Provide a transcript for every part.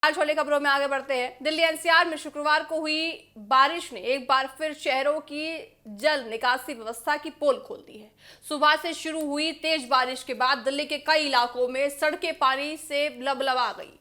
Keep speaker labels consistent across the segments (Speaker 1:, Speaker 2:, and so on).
Speaker 1: आज वाली खबरों में आगे बढ़ते हैं। दिल्ली एनसीआर में शुक्रवार को हुई बारिश ने एक बार फिर शहरों की जल निकासी व्यवस्था की पोल खोल दी है। सुबह से शुरू हुई तेज बारिश के बाद दिल्ली के कई इलाकों में सड़कें पानी से लबलबा गई।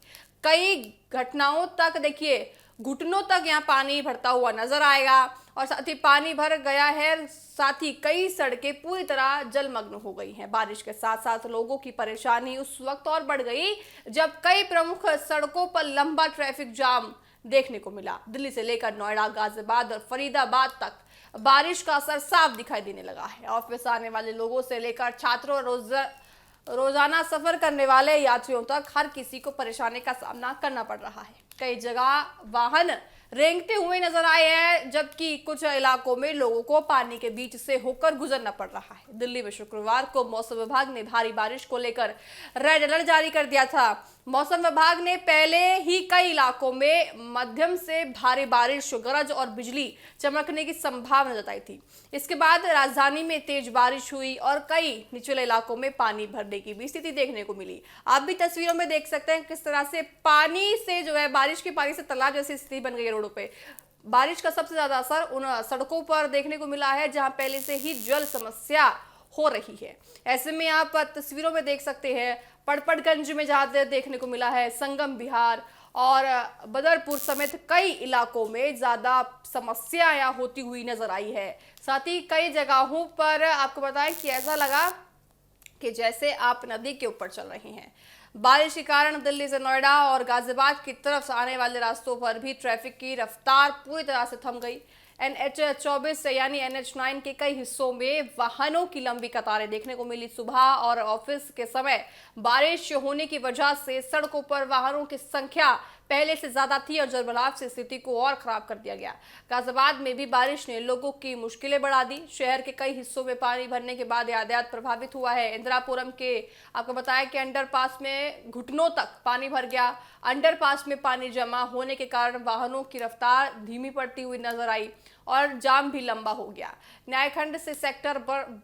Speaker 1: कई घटनाओं तक देखिए घुटनों तक यहाँ पानी भरता हुआ नजर आएगा और साथ ही पानी भर गया है। साथ ही कई सड़कें पूरी तरह जलमग्न हो गई हैं। बारिश के साथ साथ लोगों की परेशानी उस वक्त और बढ़ गई जब कई प्रमुख सड़कों पर लंबा ट्रैफिक जाम देखने को मिला। दिल्ली से लेकर नोएडा, गाजियाबाद और फरीदाबाद तक बारिश का असर साफ दिखाई देने लगा है। ऑफिस आने वाले लोगों से लेकर छात्रों और रोजाना सफर करने वाले यात्रियों तक हर किसी को परेशानी का सामना करना पड़ रहा है। कई जगह वाहन रेंगते हुए नजर आए हैं, जबकि कुछ इलाकों में लोगों को पानी के बीच से होकर गुजरना पड़ रहा है। दिल्ली में शुक्रवार को मौसम विभाग ने भारी बारिश को लेकर रेड अलर्ट जारी कर दिया था। मौसम विभाग ने पहले ही कई इलाकों में मध्यम से भारी बारिश, गरज और बिजली चमकने की संभावना जताई थी। इसके बाद राजधानी में तेज बारिश हुई और कई निचले इलाकों में पानी भरने की भी स्थिति देखने को मिली। आप भी तस्वीरों में देख सकते हैं किस तरह से पानी से जो है बारिश के पानी से तालाब जैसी स्थिति बन गई है। रोडों पे बारिश का सबसे ज्यादा असर उन सड़कों पर देखने को मिला है जहां पहले से ही जल समस्या हो रही है। ऐसे में आप तस्वीरों में देख सकते हैं पड़पड़गंज में जहां देखने को मिला है, संगम विहार और बदरपुर समेत कई इलाकों में ज्यादा समस्या होती हुई नजर आई है। साथ ही कई जगहों पर आपको बताएं कि ऐसा लगा कि जैसे आप नदी के ऊपर चल रहे हैं। बारिश के कारण दिल्ली से नोएडा और गाजियाबाद की तरफ आने वाले रास्तों पर भी ट्रैफिक की रफ्तार पूरी तरह से थम गई। NH-24 यानी NH-9 के कई हिस्सों में वाहनों की लंबी कतारें देखने को मिली। सुबह और ऑफिस के समय बारिश होने की वजह से सड़कों पर वाहनों की संख्या पहले से ज्यादा थी और जलभराव से स्थिति को और खराब कर दिया गया। गाजियाबाद में भी बारिश ने लोगों की मुश्किलें बढ़ा दी। शहर के कई हिस्सों में पानी भरने के बाद यातायात प्रभावित हुआ है। इंदिरापुरम के आपको बताया कि अंडरपास में घुटनों तक पानी भर गया। अंडरपास में पानी जमा होने के कारण वाहनों की रफ्तार धीमी पड़ती हुई नजर आई और जाम भी लंबा हो गया। न्यायखंड से सेक्टर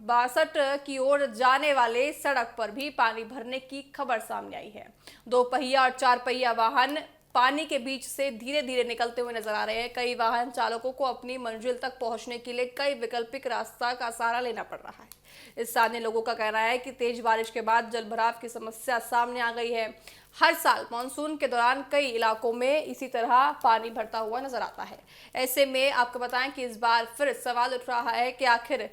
Speaker 1: 62 की ओर जाने वाले सड़क पर भी पानी भरने की खबर सामने आई है। 2 पहिया और 4 पहिया वाहन पानी के बीच से धीरे धीरे निकलते हुए नजर आ रहे हैं। कई वाहन चालकों को अपनी मंजिल तक पहुंचने के लिए कई वैकल्पिक रास्ता का सहारा लेना पड़ रहा है। इस स्थानीय लोगों का कहना है कि तेज बारिश के बाद जलभराव की समस्या सामने आ गई है। हर साल मानसून के दौरान कई इलाकों में इसी तरह पानी भरता हुआ नजर आता है। ऐसे में आपको बताएं कि इस बार फिर सवाल उठ रहा है कि आखिर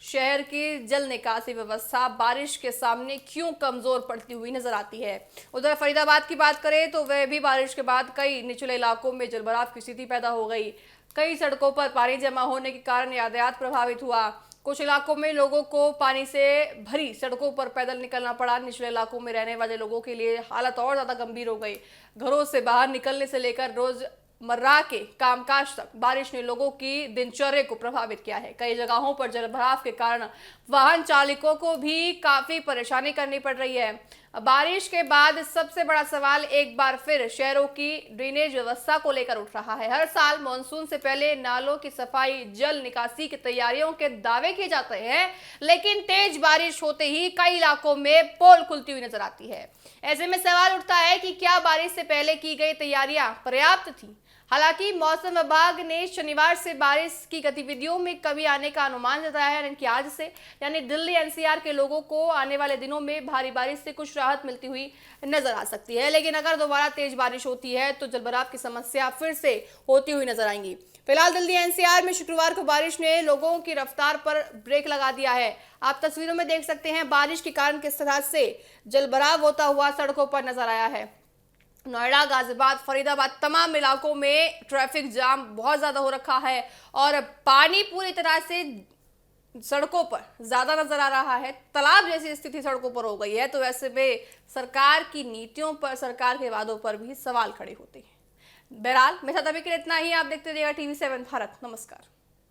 Speaker 1: शहर की जल निकासी व्यवस्था बारिश के सामने क्यों कमजोर पड़ती हुई नजर आती है। उधर फरीदाबाद की बात करें तो वह भी बारिश के बाद कई निचले इलाकों में जलभराव की स्थिति पैदा हो गई। कई सड़कों पर पानी जमा होने के कारण यातायात प्रभावित हुआ। कुछ इलाकों में लोगों को पानी से भरी सड़कों पर पैदल निकलना पड़ा। निचले इलाकों में रहने वाले लोगों के लिए हालत और ज्यादा गंभीर हो गई। घरों से बाहर निकलने से लेकर रोज मर्रा के कामकाज तक बारिश ने लोगों की दिनचर्या को प्रभावित किया है। कई जगहों पर जलभराव के कारण वाहन चालकों को भी काफी परेशानी करनी पड़ रही है। बारिश के बाद सबसे बड़ा सवाल एक बार फिर शहरों की ड्रेनेज व्यवस्था को लेकर उठ रहा है। हर साल मानसून से पहले नालों की सफाई, जल निकासी की तैयारियों के दावे किए जाते हैं, लेकिन तेज बारिश होते ही कई इलाकों में पोल खुलती हुई नजर आती है। ऐसे में सवाल उठता है कि क्या बारिश से पहले की गई तैयारियां पर्याप्त थी। हालांकि मौसम विभाग ने शनिवार से बारिश की गतिविधियों में कमी आने का अनुमान जताया है, यानी आज से यानी दिल्ली एनसीआर के लोगों को आने वाले दिनों में भारी बारिश से कुछ राहत मिलती हुई नजर आ सकती है। लेकिन अगर दोबारा तेज बारिश होती है तो जलभराव की समस्या फिर से होती हुई नजर आएंगी। फिलहाल दिल्ली एनसीआर में शुक्रवार को बारिश ने लोगों की रफ्तार पर ब्रेक लगा दिया है। आप तस्वीरों में देख सकते हैं बारिश के कारण किस तरह से जलभराव होता हुआ सड़कों पर नजर आया है। नोएडा, गाजियाबाद, फरीदाबाद तमाम इलाकों में ट्रैफिक जाम बहुत ज्यादा हो रखा है और पानी पूरी तरह से सड़कों पर ज्यादा नजर आ रहा है। तालाब जैसी स्थिति सड़कों पर हो गई है। तो ऐसे में सरकार की नीतियों पर, सरकार के वादों पर भी सवाल खड़े होते हैं। बहरहाल मेरे साथ अभी के लिए इतना ही। आप देखते रहिएगा TV7 भारत। नमस्कार।